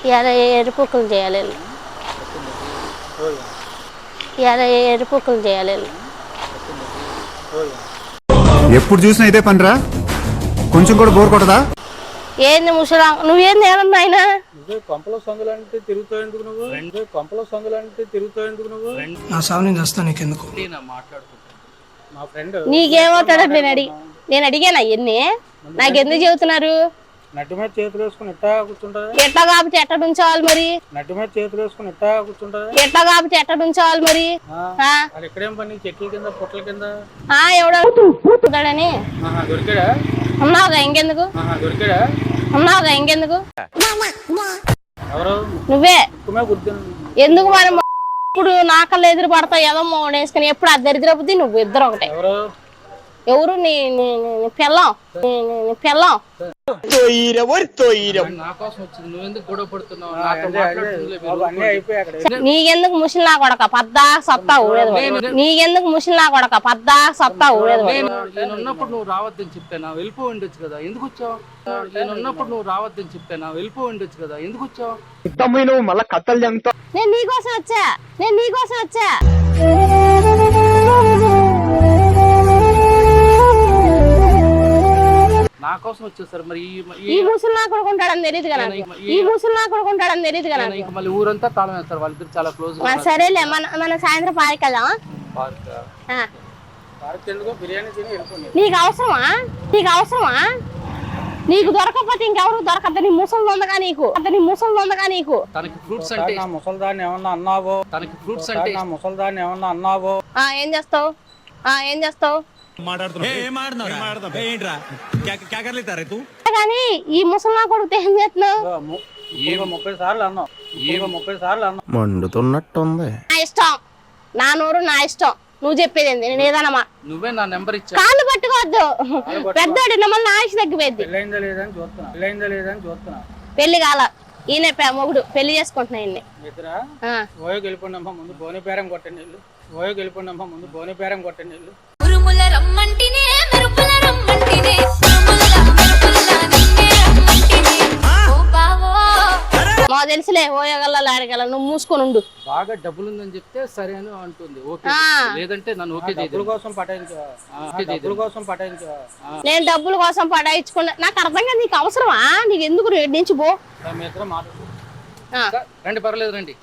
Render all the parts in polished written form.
ఇవాళ ఎరుపుకులు చేయాలి, ఇవాళ ఎరుపుకులు చేయాలి. ఎప్పుడు చూసినా ఇదే పనిరా, కొంచెం కూడా బోర్ కొట్టదా? ఏంది ముసలా, నువ్వేంది ఏమన్నా ఆయన పంపలో సందులంటే తిరుగుతావు ఎందుకు నువ్వు? పంపలో సందులంటే తిరుగుతావు ఎందుకు నువ్వు? నా సాగు నేను చేస్తాను, నీకెందుకు? మా ఫ్రెండ్ నీకేమవుతాడో నేను అడిగాను అవన్నీ, నాకెందుకు చెబుతున్నారు? నడ్డు మీద చేతులు వేసుకుని ఎట్టా కూర్చుంటా? ఎట్లా కాబట్టి ఎట్ట ఉంచాలి మరి? నడ్డు మీద చేతులు వేసుకుని ఎట్టా కూర్చుంటా? ఎట్లా కాబట్టి ఎట్ట ఉంచాలి మరి? అది ఎక్కడేం పని, చెట్ల కింద పుట్టల కింద ఎవడని దొరికాడా? ఉన్నావుగా ఇంకెందుకు, దొరికాడా? ఉన్నావుగా ఇంకెందుకు? ఎవరు? నువ్వే. గుర్తు ఎందుకు మరి ఇప్పుడు నాకల్లా ఎదురు పడతావు ఏదో మోడీ వేసుకుని, ఎప్పుడు అది దరిద్రపుది నువ్వు ఇద్దరు ఒకటే. ఎవరు? నీ పిల్లం, పిల్లం. నీకెందుకు ముసిలినా కొడక పద్దా సత్తా ఊడేది, నీకెందుకు ముసిలినా కొడక పద్దా సత్తా ఊడేది. నేనున్నప్పుడు నువ్వు రావద్దని చెప్పానా, వెళ్ళిపో ఉండొచ్చు కదా, ఎందుకు వచ్చావు? నేనున్నప్పుడు నువ్వు రావద్దని చెప్పానా, వెళ్ళిపో ఉండొచ్చు కదా, ఎందుకు వచ్చావు? నేను నీకోసం వచ్చా, నేను నీకోసం వచ్చా. నా కోసం వచ్చేసారు మరి. ఈ ముసలి నా కొడుకుంటాడని తెలియదు కదా, ఈ ముసలి నా కొడుకుంటాడని తెలియదు కదా. మళ్ళీ ఊరంతా తాళం వేస్తారు, వాళ్ళిద్దరు చాలా క్లోజ్. సరేలే, మన సాయంత్రం పార్క్ వెళ్దామా? నీకు అవసరమా, నీకు అవసరమా? నీకు దొరకకపోతే ఇంకెవరు దొరకద్దు. నీ ముసలి ఉందగా నీకు, నీ ముసలి ఉందగా నీకు. తనకి ఫ్రూట్స్ అంటే ముసల్దాన్ని ఏమన్నా అన్నావో, తనకి ఫ్రూట్స్ అంటే ముసల్దాన్ని ఏమన్నా అన్నావో. ఏం చేస్తావు, ఏం చేస్తావు? కానీ ఈ ముసలి కొడుకు ఏం చేస్తున్నావు? 30 సార్లు అన్నావు, 30 సార్లు అన్నావు. మండుతున్నట్టుంది. నా ఇష్టం, నా నోరు నా ఇష్టం. నువ్వు చెప్పేది ఏంది? నేను ఏదన్నా నువ్వే నా నెంబర్ ఇచ్చా. కాళ్ళు పట్టుకోవద్దు, పెద్దోడు మళ్ళీ ఆయుష్ తగ్గిపోయింది. పెళ్ళైందా లేదని చూస్తున్నా, పెళ్ళైందా లేదని చూస్తున్నా. పెళ్లి కాల, ఈయన మొగుడు పెళ్లి చేసుకుంటున్నా ఇన్ని. ఓయోకి వెళ్ళిపోండమ్మా, ముందు బోని పేరం కొట్టండి నీళ్ళు. ఓయోకి వెళ్ళిపోండమ్మా, ముందు బోని పేరం కొట్టండి నీళ్ళు. మా తెలుసులే, ఓయగల లాడగల, నువ్వు మూసుకొని ఉండు. బాగా డబ్బులు ఉందని చెప్తే సరే అని అంటుంది, ఓకే. లేదంటే నన్ను ఓకే కోసం పటాయించు. నేను డబ్బుల కోసం పటాయించుకున్నా, నాకు అర్థం కాదు. నీకు అవసరమా? నీకు ఎందుకు నుంచి పో. రండి, పర్లేదు రండి.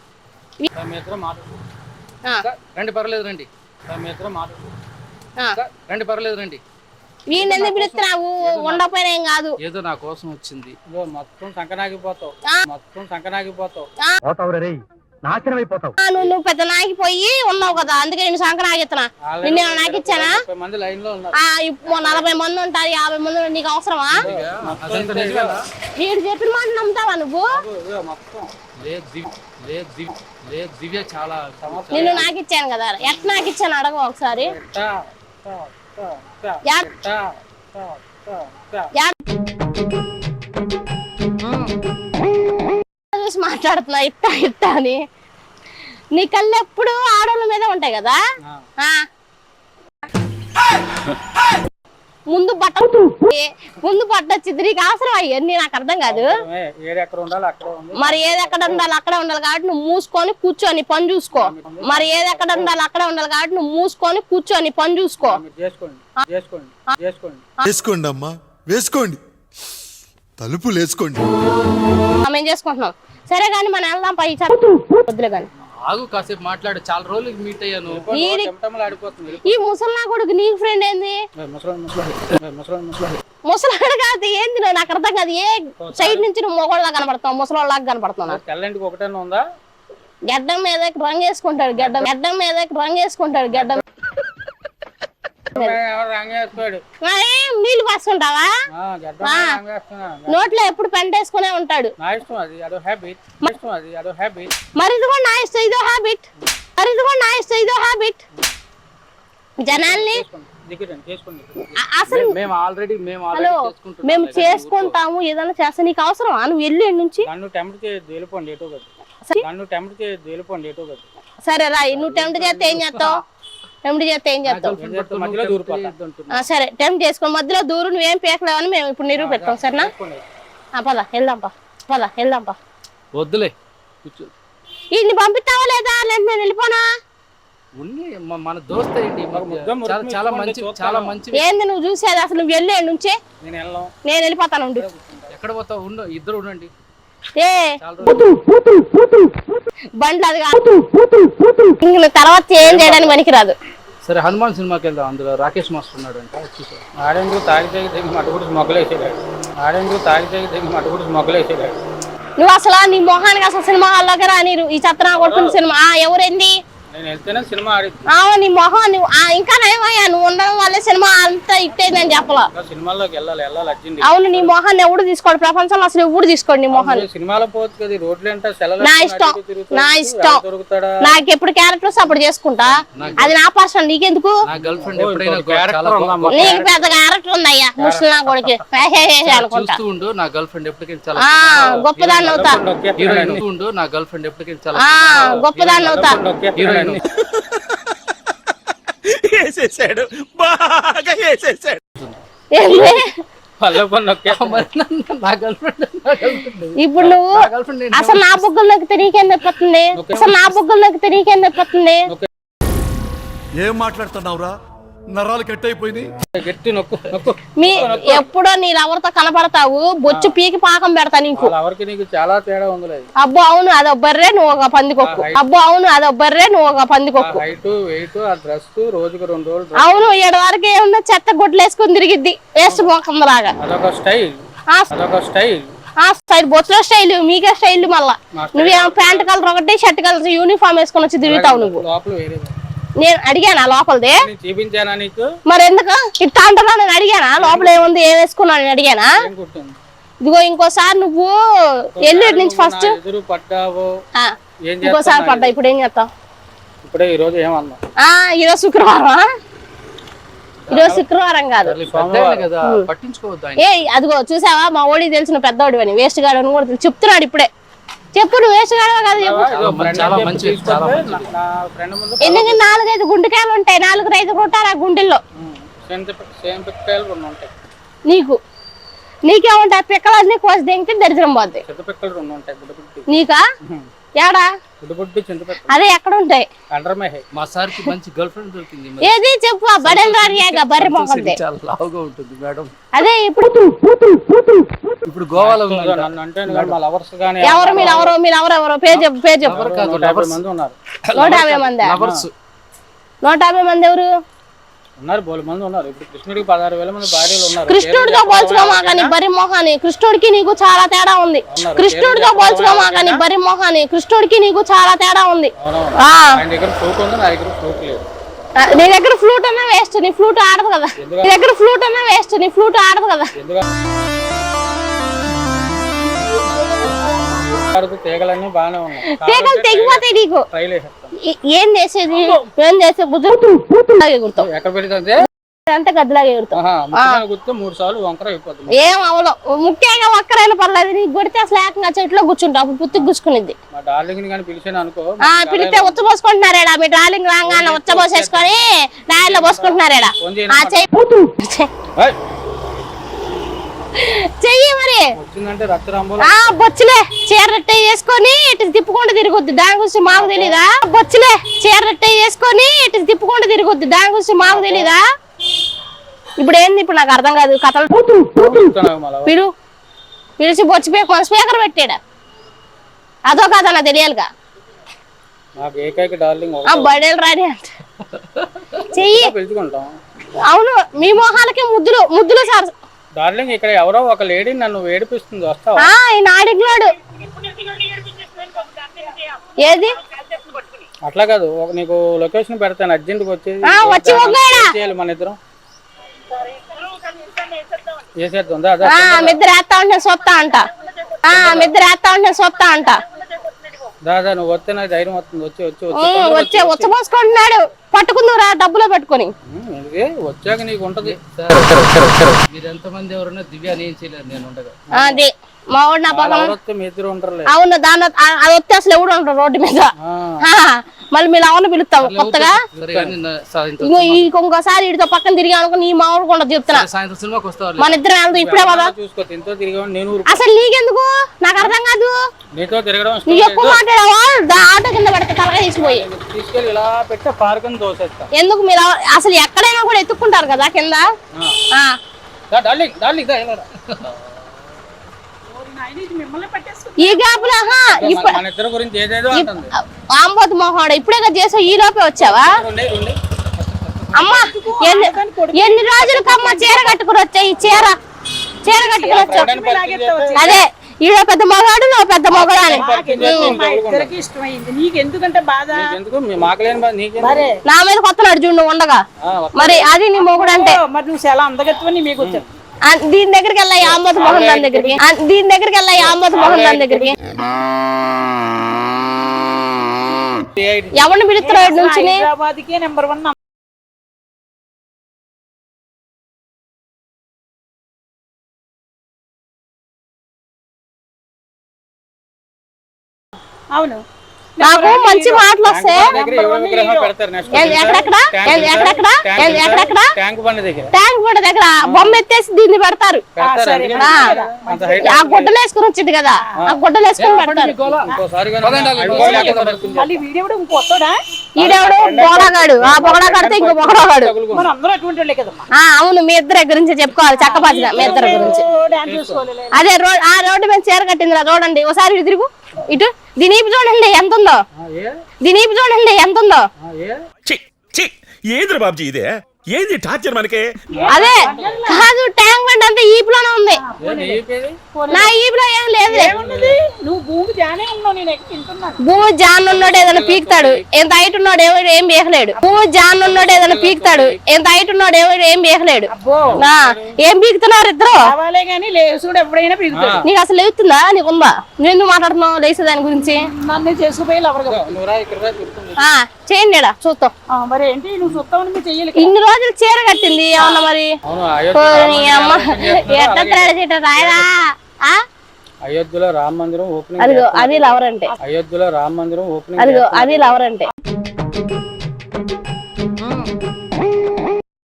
రండి, పర్లేదు రండి. రండి, పర్లేదు రండి. వీళ్ళు ఎందుకు పిలుస్తున్నావు? ఉండకపోయినా ఏం కాదు. ఏదో నా కోసం వచ్చింది. మొత్తం సంకనాగిపోతావు, మొత్తం సంకనాగిపోతావు. నువ్వు పెద్ద నాగిపోయి ఉన్నావు కదా, అందుకే నేను సంకనాగిస్తున్నా. నిన్ను నాకు ఇచ్చానా? 40 మంది ఉంటారు, 50 మంది. నీకు అవసరమా? వీడు చెప్పిన మాట నమ్ముతావా నువ్వు? దివ్య చాలా. నిన్ను నాకు ఇచ్చాను కదా, ఎట్లా నాకు ఇచ్చాను అడగ ఒకసారి. చూసి మాట్లాడుతున్నా ఇట్టా ఇట్టా అని. నీ కళ్ళు ఎప్పుడు ఆడవాళ్ళ మీద ఉంటాయి కదా. ముందు పట్టొచ్చింది, నీకు అవసరం అయ్యన్ని. నాకు అర్థం కాదు. మరి ఏది ఎక్కడ ఉండాలి అక్కడే ఉండాలి కాబట్టి నువ్వు మూసుకొని కూర్చొని పని చూసుకో. మరి ఏది ఎక్కడ ఉండాలి అక్కడే ఉండాలి కాబట్టి నువ్వు మూసుకొని కూర్చొని పని చూసుకో. వేసుకోండి అమ్మా, వేసుకోండి, తలుపులు వేసుకోండి. మేము చేసుకుంటున్నాం. సరే గాని మనం వెళ్దాం పై వద్దులే గాని. ఆగు, కాసేపు మాట్లాడు. చాలా రోజులకి మీట్ అయ్యాను. ఈ ముసలి కొడుకు నీకు ఫ్రెండ్ ఏంది? ముసలాడు కాదు ఏంది? నాకు అర్థం కాదు. ఏ సైడ్ నుంచి నువ్వు మొగోళ్ళ కనబడతావు, ముసలోళ్ళగా కనబడుతున్నావు. గడ్డం మీద రంగు వేసుకుంటాడు, గడ్డం మీద రంగు వేసుకుంటాడు. గడ్డం నీళ్ళు పాసుకుంటావా? నోట్లో ఎప్పుడు పెంట వేసుకునే ఉంటాడు. మరి ఇది కూడా నా ఇష్టం, ఇదో హ్యాబిట్. మరి ఇది కూడా నా ఇష్టం, ఇదో హ్యాబిట్. జనాల్ని అసలు మేము చేసుకుంటాము, ఏదైనా చేస్తా. నీకు అవసరం? నువ్వు వెళ్ళి నుంచి సరే రా. నువ్వు టెంప్ట్ చేస్తే ఏం చేస్తావు? సరే టెంప్ట్ చేసుకో, మధ్యలో దూరం నువ్వేం పీకలేవని మేము ఇప్పుడు నిరూపెడతాం. సరేనా? పద వెళ్దాం. పద వెళ్దాం పా. వద్దులే కూర్చో. ఇన్ని పంపిస్తావా లేదా లేదు నేను వెళ్ళిపోనా? ఉన్ని మన దోస్త్ ఏంటి చాలా మంచి చాలా మంచి. ఏంది నువ్వు చూసేది అసలు? నువ్వు వెళ్ళే నుంచే నేను వెళ్ళిపోతాను. ఉండు. ఎక్కడ పోతావు? ఉండు, ఇద్దరు ఉండండి. ఏ బండ్లు అది కాదు, ఇంక నువ్వు తర్వాత ఏం చేయడానికి పనికిరాదు. సరే హనుమాన్ సినిమాకి వెళ్దాం, అందులో రాకేష్ మాస్టర్ ఉన్నాడు అంట. ఆడేందుకు తాగితే మట్టుకుడు మొగ్గలేసాడు. ఆడేందుకు తాగితే మట్టుకుడు మొగ్గలేసాడు. నువ్వు అసలు నీ మొహానికి అసలు సినిమా హాల్లోకి రానిరు. ఈ చెత్త కొడుతున్న సినిమా ఎవరేంది? నేను వెళ్తేనే సినిమా ఆడింది. నీ మొహం నువ్వు ఇంకా నయమయ్యా, నువ్వు ఉండడం వల్లే సినిమా అంతా ఇట్టేదని చెప్పలా. సినిమాల్లోకి వెళ్ళాలి అర్జెంట్. అవును, నీ మొహాన్ని ఎవడు తీసుకోడు ప్రపంచంలో, అసలు ఎవడు తీసుకోండి నీ మొహాన్ని. సినిమాలో పోవచ్చు కదా, రోడ్లు అంటే నా ఇష్టం, నా ఇష్టం. నాకు ఎప్పుడు క్యారెక్టర్స్ అప్పుడు చేసుకుంటా, అది నా పర్సన్. నీకెందుకు? నీకు నీకు పెద్ద క్యారెక్టర్ ఉందయ్యా, ముసలి నా కొడుకు అనుకుంటా. నా గర్ల్ ఫ్రెండ్ ఎప్పటికీ గొప్పదాన్ని అవుతా, నా గర్ల్ ఫ్రెండ్ ఎప్పటికీ గొప్పదాన్ని అవుతా. వేసేసాడు, బాగా వేసేసాడు. ఇప్పుడు నువ్వు అసలు నా బుగ్గల్లోకి తిరిగికేం తెప్పతుంది? అసలు నా బుగ్గల్లోకి తిరిగికేం తెప్పతుంది? ఏం మాట్లాడుతున్నావురా? నరాలు కట్ అయిపోయింది. గట్టి నొక్కు నొక్కు. ఎప్పుడో నీ ఎవరితో కనపడతావు, బొచ్చు పీకి పాకం పెడతా నీకు. ఎవరికి నీకు చాలా తేడా ఉంది. అబ్బో అవును, అదో బర్రే నువ్వు ఒక పందికొక్కు. అబ్బో అవును, అదో బర్రే నువ్వు ఒక పందికొక్కు. హైట్ వెయిట్ ఆ డ్రెస్ రోజుకు 2 రోజులు. అవును, 7 వరకు ఏమన్నా చెత్త గుడ్లు వేసుకుని తిరిగిద్ది వేస్ట్ మోకం లాగా. అదొక స్టైల్, అదొక స్టైల్. స్టైల్ బొచ్చులో స్టైల్, మీకే స్టైల్. మళ్ళా నువ్వేమో ప్యాంట్ కలర్ ఒకటి షర్ట్ కలర్ యూనిఫామ్ వేసుకొని వచ్చి తిరుగుతావు నువ్వు. లోపల వేరే నేను అడిగానా లోపలదే? చూపించానా నీకు? మరి ఎందుకు ఇట్లా అంటున్నా? నేను అడిగానా లోపల ఏముంది ఏం వేసుకున్నా నేను అడిగానా? ఇదిగో ఇంకోసారి నువ్వు ఎల్లుడి నుంచి ఫస్ట్ పడ్డావు, ఇంకోసారి పడ్డా. ఇప్పుడు ఏం చేస్తావు? ఇప్పుడే ఈ రోజు ఏమన్నా? ఈరోజు శుక్రవారం. ఈరోజు శుక్రవారం కాదు, ఏ అదిగో చూసావా మా ఓడికి తెలిసిన పెద్దోడు అని. వేస్ట్ గాడు అని కూడా చెప్తున్నాడు ఇప్పుడే. చెప్పు, నువ్వు వేస్ట్ గాడవా కాదు చెప్పు. ఎందుకంటే 4-5 గుండెకాయలు ఉంటాయి, 4-5 కొట్టాలి ఆ గుండెల్లో. నీకు నీకేముంటాయి? పిక్కలన్నీ కోసి దింగితే దరిద్రం పోద్ది. నీకా? ఏడా? అదే ఎక్కడ ఉంటాయి? మా సార్కి మంచి గర్ల్ ఫ్రెండ్ దొరికింది. ఏది చెప్పు? ఆ బడెల్ రానియాగా బర్రె మొక్కది చాలా లావుగా ఉంటుంది మేడం. అదే ఇప్పుడు గోవాలో ఎవరు మీరెవరెవరో పేరు చెప్పు, పేరు చెప్పు. 150 మంది. 150 మంది ఎవరు ఉన్నారు? బోలు మంది ఉన్నారు. ఇప్పుడు కృష్ణుడికి 16,000 మంది భార్యలు ఉన్నారు. కృష్ణుడితో పోల్చుకోమాకని బరి మొహాని. కృష్ణుడికి నీకు చాలా తేడా ఉంది. కృష్ణుడితో పోల్చుకోమాకని బరి మొహాని. కృష్ణుడికి నీకు చాలా తేడా ఉంది. ఆయన దగ్గర ఫ్లూట్ ఉంది, నా దగ్గర ఫ్లూట్ లేదు. నీ దగ్గర ఫ్లూట్ అన్నా వేస్ట్, నీ ఫ్లూట్ ఆడదు కదా. నీ దగ్గర ఫ్లూట్ అన్నా వేస్ట్, నీ ఫ్లూట్ ఆడదు కదా. తీగలన్నీ బాగానే ఉన్నాయి. తీగలు తెగిపోతాయి నీకు. ఏం చేసేది? ఏం చేసే గుర్తులాగే గుర్తావు. ఎక్కడ పెడితే అంతే గదిలాగే గుర్తావు. గుర్తు 3 సార్లు వంకర అయిపోతుంది. ఏం అవలో ముఖ్యంగా ఒక్కరైనా పర్లేదు, నీకు కొడితే అసలు ఏకంగా చెట్లో కూర్చుంటావు, అప్పుడు పుత్తికి గుచ్చుకునిద్ది. మా డార్లింగ్ కానీ పిలిచాను అనుకో. పిలిస్తే ఉచ్చబోసుకుంటున్నారేడా మీ డార్లింగ్ రాగానే ఉచ్చబోసేసుకొని నాయల్లో పోసుకుంటున్నారేడా? చెయ్యి మరి. వచ్చిందంటే రక్తరాంబోలు. బొచ్చులే చీరట్టే వేసుకొని ఇటు తిప్పుకుంటూ తిరుగుద్ది, దాని గురించి మాకు తెలీదా? బొచ్చులే చీరట్టే వేసుకొని ఇటు తిప్పుకుంటూ తిరుగుద్ది, దాని గురించి మాకు తెలీదా? ఇప్పుడు ఏంది? ఇప్పుడు నాకు అర్థం కాదు కథలు. పిలిచి బొచ్చిపోయి కొంత స్పీకర్ పెట్టాడా? అదో కాదా నాకు తెలియాలిగా. బడేలు రాని అంట చెయ్యి. అవును, మీ మొహాలకి ముద్దులు సార్. డార్లింగ్ ఇక్కడ ఎవరో ఒక లేడీ నన్ను ఏడిపిస్తుంది, వస్తావా? నాడిగ్లాడు ఏది? అట్లా కాదు, నీకు లొకేషన్ పెడతాను, అర్జెంట్ గా వచ్చేది మన ఇద్దరం చేసేద్దా? మిద్దరు వేస్తా ఉంటే సొత్తా అంట. మిద్దరు వేస్తా ఉంటే సొత్తా అంట. దాదా నువ్వు వస్తే నాకు ధైర్యం వస్తుంది. వచ్చే ఉచ్చబోసుకుంటున్నాడు. పట్టుకుందురా డబ్బులో పెట్టుకుని. వచ్చాక నీకు ఉంటది. మీరు ఎంతమంది ఎవరన్నా దివ్య ఏం చేయలేదు, నేను ఉండగా. అది మా వాడు నా పక్కన. మీ ఇద్దరు ఉంటారు. అవును, దాని అది వస్తే అసలు ఎవడు ఉంటారు రోడ్డు మీద. మళ్ళీ మీ లవర్ పిలుస్తావు కొత్తగా. సరే కానీ సాయంత్రం ఇంకోసారి వీడితో పక్కన తిరిగి అనుకో నీ మామూలు కూడా చెప్తున్నా. సాయంత్రం సినిమాకి వస్తావు. మన ఇద్దరం వెళ్దాం ఇప్పుడే కదా. చూసుకో తింటూ తిరిగా నేను అసలు నీకెందుకు నాకు అర్థం కాదు. నీతో తిరగడం నువ్వు ఎక్కువ మాట్లాడావా ఆటో కింద పడితే తలగా తీసిపోయి తీసుకెళ్ళి ఇలా పెట్టే పార్కని దోసేస్తా. ఎందుకు మీరు అసలు ఎక్కడైనా కూడా ఎత్తుక్కుంటారు కదా కింద. డార్లింగ్ డార్లింగ్ ఈ గ్యాప్ మన ఇద్దరు గురించి ఏదేదో అంటుంది. ఆంబోతు మొహోడ ఇప్పుడే కదా చేసావు ఈ లోపే వచ్చావా? అమ్మా ఎన్ని రోజులకమ్మ చీర కట్టుకుని వచ్చా? ఈ చీర కట్టుకుని వచ్చావు. అదే ఈడో పెద్ద మొగాడు నువ్వు పెద్ద మొగడు అని నా మీద కొత్తనాడు చూడు ఉండగా. మరి అది నీ మొగుడు అంటే దీని దగ్గరికి వెళ్ళా ఆంబోతు మోహన్ దాని దగ్గరికి. దీని దగ్గరికి వెళ్ళా ఆంబోతు మోహన్ దాని దగ్గరికి. ఎవరిని పిలుస్తున్నాడు నుంచి? అవును నాకు మంచి మాటలు వస్తే ట్యాంక్ బండ దగ్గర బొమ్మ ఎత్తేసి దీన్ని పెడతారు. ఆ గుడ్డలు వేసుకుని వచ్చింది కదా, ఆ గుడ్డలు వేసుకుని పెడతారు. ఈడెవడు బోడగాడు, ఆ బొగడాగాడితే ఇంకో బొగడాగాడు. అవును మీ ఇద్దరి గురించి చెప్పుకోవాలి చక్కపాచిన మీ ఇద్దరి గురించి. అదే ఆ రోడ్డు మీద చీర కట్టింది చూడండి ఒకసారి ఇటు తిరుగు. ఇటు దీనీపు చూడండి ఎంత ఉందో, దీనీపు చూడండి ఎంత ఉందో. ఏంద్ర బాబుజీ ఇదే ఏంది టార్చర్ మనకి? అదే కాదు ట్యాంక్ బండ్ అంతా ఈపులోనే ఉంది. నా ఈపులో ఏం లేదు. భూమి జాన్ ఉన్నాడు ఏదైనా పీకుతాడు, ఎంత హైట్ ఉన్నాడు ఏం బీకలేడు. భూమి జాన్ ఉన్నాడు ఏదైనా పీకుతాడు, ఎంత హైట్ ఉన్నాడు ఏం బీకలేడు. ఏం పీకుతున్నారు ఇద్దరు? నీకు అసలు లేవుతుందా? నీకు ఉందా? నువ్వు ఎందుకు మాట్లాడుతున్నావు లేసే దాని గురించి? చేయండి చూస్తాం. మరి ఏంటి నువ్వు చూస్తావు చెయ్యాలి. ఇన్ని రోజులు చీర కట్టింది ఏమన్నా మరి రాయరా? అయోధ్యలో రామ మందిరం ఓపెనింగ్. అదిగో అది లవర్ అంటే. అయోధ్యలో రామ మందిరం ఓపెనింగ్. అదిగో అది లవర్ అంటే.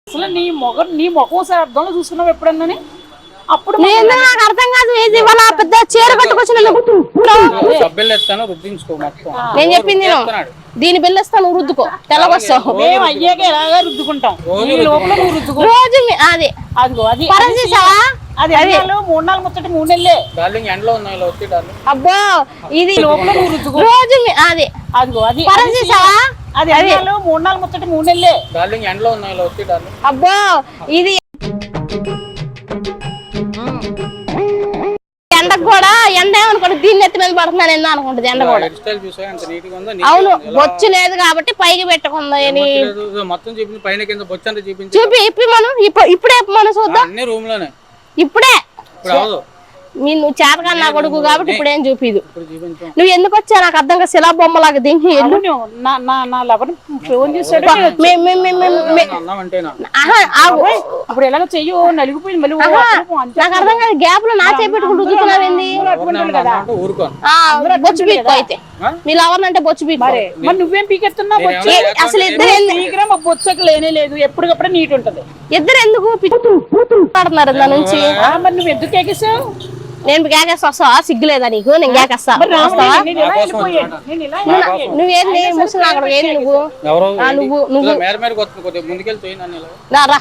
అసలు నీ ముఖం సార్ అర్థంలో చూసుకున్నావు ఎప్పుడన్నా? అప్పుడు నాకు అర్థం కాదు. ఏది ఇవాళ పెద్ద చీర కట్టుకొచ్చిన సభ్యులు ఎత్తాను రుద్దించుకో మొత్తం. నేను చెప్పింది దీని బిల్లు ఇస్తాను రుద్దుకో తెల్లగొస్తావు. మేము అయ్యాక ఎలాగా రుద్దుకుంటాం రోజు. అది అదిగో అది పరచేసావా? అది 3 నెలలు ముచ్చట 3 నెలలే డార్లింగ్ ఎండలో ఉన్నాయి వచ్చి డార్లింగ్. అబ్బో ఇది రోజు. అది అదిగో అది పరచేసావా? అది 3 నెలలు ముచ్చట 3 నెలలే డార్లింగ్ ఎండలో ఉన్నాయి వచ్చి డార్లింగ్. అబ్బో ఇది ఎండకు కూడా ఎండ ఏమనుకోండి దీన్ని ఎత్తి మీద పడుతున్నాను ఎండ అనుకుంటుంది ఎండ కూడా. అవును బొచ్చు లేదు కాబట్టి పైకి పెట్టుకుంది. మొత్తం చూపించి పైన కింద బొచ్చు అంటే చూపించి చూపి ఇప్పి మనం ఇప్పుడే మనం చూద్దాం. అన్ని రూమ్ లోనే ఇప్పుడే ఇప్పుడు నువ్వు చేతగా నా కొడుకు కాబట్టి ఇప్పుడు ఏం చూపిదు. చూపించాం. నువ్వు ఎందుకు వచ్చా నాకు అర్థంగా శిలా బొమ్మలాగా దించి నా లవర్ ఫోన్ చేశాడు. ఇప్పుడు ఎలాగ చెయ్యు నలిగిపోయింది మళ్ళీ. నాకు అర్థం కాదు గ్యాప్ లో నా చేపెట్టుకుంటూ రుద్దుతున్నావేంది? బొచ్చు పీక్కు అయితే మీ లవర్ అంటే బొచ్చు పీక్కు. మరి నువ్వేం పీకెత్తున్నావు? అసలు ఇద్దరు బొచ్చకు లేనే లేదు ఎప్పటికప్పుడు నీట్ ఉంటది. ఇద్దరు ఎందుకు పడుతున్నారు దాని నుంచి? మరి నువ్వు ఎందుకు కేకేసావు? నేను కేకేస్తా వస్తావా? సిగ్గులేదా నీకు? నేను కేకేస్తా వస్తావా? నువ్వేంది ముసలి అక్కడ ఏంది నువ్వు? నువ్వు రా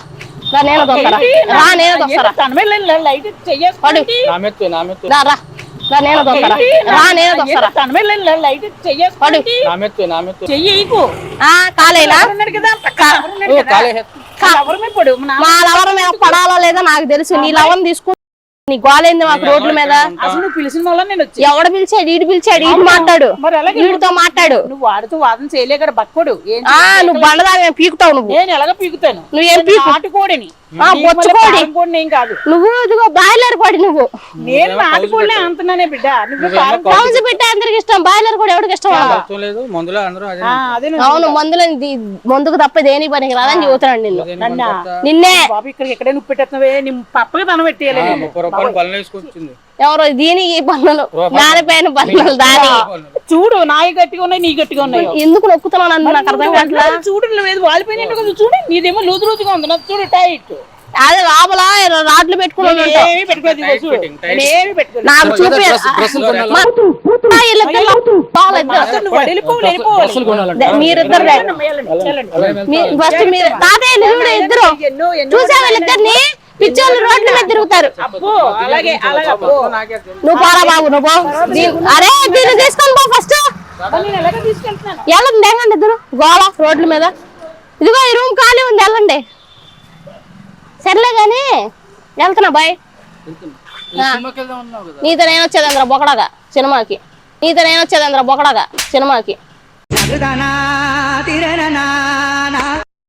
నేను దొక్కరా నేను దొక్కరా నేను దొక్కరా నేను దొక్కరా కాలేనా మా లవర్ మీద పడాలో లేదో నాకు తెలుసు. నీ లవర్ తీసుకుంటా నీ గోలేంది మాకు రోడ్ల మీద. అసలు నువ్వు పిలిచిన వల్ల నేను వచ్చి ఎవడ పిలిచాడు? ఈడు పిలిచాడు. ఈడు మాట్లాడు, వీడితో మాట్లాడు. నువ్వు వాడితో వాదన చేయలే కదా బక్కడు. నువ్వు బండదాని పీకుతావు. నువ్వు నేను ఎలాగ పీకుతాను? నువ్వేం పీకు? నాటుకోడిని బొచ్చుకోడి ఏం కాదు. నువ్వు ఇదిగో బాయిలర్ కోడి. నువ్వు నేను నాటుకోడినే అంటున్నానే బిడ్డ. కౌన్స్ బిడ్డ అందరికి ఇష్టం, బాయిలర్ కూడా ఎవరికి ఇష్టం? అవును మందుకు తప్ప దేనికి పనికి రాదని చెబుతున్నాడు నిన్ను. నిన్నే బాబు ఇక్కడికి ఎక్కడే నువ్వు పెట్టేస్తున్నావే? నీ పప్పకి తనం పెట్టేయాలి. ఎవరో దీనికి పన్నులు దానిపైన పన్నులు దాని చూడు నాయి గట్టిగా ఉన్నాయి నీ గట్టిగా ఉన్నాయి ఎందుకు నొక్కుతున్నాను అంత నాకు అర్థం కావట్లా. చూడు నువ్వేది వాలిపోయినట్టు కదా చూడు నీదేమో లూజుగా ఉంది నాకు చూడు టైట్ అదే లోపల రాడ్లు పెట్టుకుని ఉంటావు. ఏమి పెట్టుకోలేదు ఇదిగో చూడు నేను ఏమి పెట్టుకోలేదు నాకు చూపి మీరిద్దరు ఫస్ట్ మీరు తాతయ్య నువ్వు ఇద్దరు చూసా వీళ్ళిద్దరిని పిచ్చోళ్ళు రోడ్ల మీద తిరుగుతారు. అలాగే అలాగే నువ్వు పోరా బాబు నువ్వు అరే దీన్ని తీసుకొని పో ఫస్ట్. నేను ఎలాగ తీసుకెళ్తున్నాను వెళ్ళండి ఎంగండి ఇద్దరు గోళ రోడ్ల మీద. ఇదిగో ఈ రూమ్ ఖాళీ ఉంది వెళ్ళండి. సర్లే గాని వెళ్తున్నా బాయ్. సినిమాకి వెళ్దాం అన్నావు కదా. నీతో నేను వచ్చేదంద్ర బొకడగా సినిమాకి. నీతో నేను వచ్చేదంద్ర బొకడగా సినిమాకి.